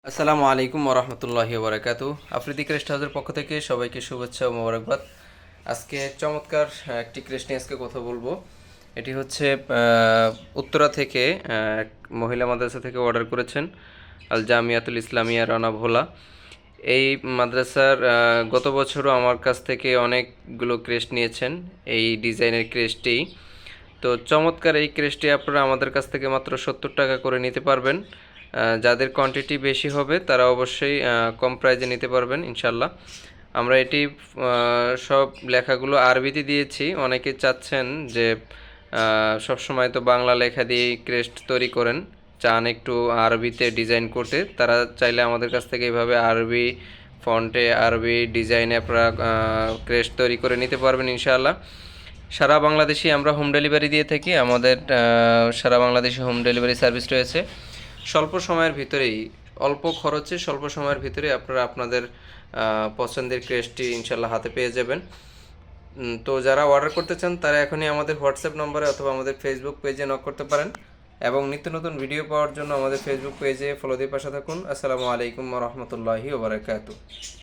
আসসালামু আলাইকুম ওরহমতুল্লাহি ওবরাকাতু। আফ্রিদি ক্রেস্ট হাউসের পক্ষ থেকে সবাইকে শুভেচ্ছা ও মোবারকবাদ। আজকে চমৎকার একটি ক্রেস্ট নিয়ে আজকে কথা বলবো। এটি হচ্ছে উত্তরা থেকে এক মহিলা মাদ্রাসা থেকে অর্ডার করেছেন, আল জামিয়াতুল ইসলামিয়া রানা ভোলা। এই মাদ্রাসার গত বছরও আমার কাছ থেকে অনেকগুলো ক্রেস্ট নিয়েছেন, এই ডিজাইনের ক্রেস্টটি। তো চমৎকার এই ক্রেস্টটি আপনারা আমাদের কাছ থেকে মাত্র 70 টাকা করে নিতে পারবেন। যাদের কোয়ান্টিটি বেশি হবে তারা অবশ্যই কম প্রাইজে নিতে পারবেন ইনশাল্লাহ। আমরা এটি সব লেখাগুলো আরবিতে দিয়েছি। অনেকে চাচ্ছেন যে সব সময় তো বাংলা লেখা দিয়ে ক্রেস্ট তৈরি করেন, চান একটু আরবিতে ডিজাইন করতে, তারা চাইলে আমাদের কাছ থেকে এইভাবে আরবি ফন্টে আরবি ডিজাইনে আপনারা ক্রেস্ট তৈরি করে নিতে পারবেন ইনশাআল্লাহ। সারা বাংলাদেশে আমরা হোম ডেলিভারি দিয়ে থাকি। আমাদের সারা বাংলাদেশে হোম ডেলিভারি সার্ভিস রয়েছে। স্বল্প সময়ের ভিতরেই, অল্প খরচে স্বল্প সময়ের ভিতরে আপনারা আপনাদের পছন্দের ক্রেস্টটি ইনশাল্লাহ হাতে পেয়ে যাবেন। তো যারা অর্ডার করতে চান তারা এখনই আমাদের হোয়াটসঅ্যাপ নম্বরে অথবা আমাদের ফেসবুক পেজে নক করতে পারেন, এবং নিত্য নতুন ভিডিও পাওয়ার জন্য আমাদের ফেসবুক পেজে ফলো দিয়ে পাশে থাকুন। আসসালামু আলাইকুম রহমতুল্লাহি ওবরাকাতু।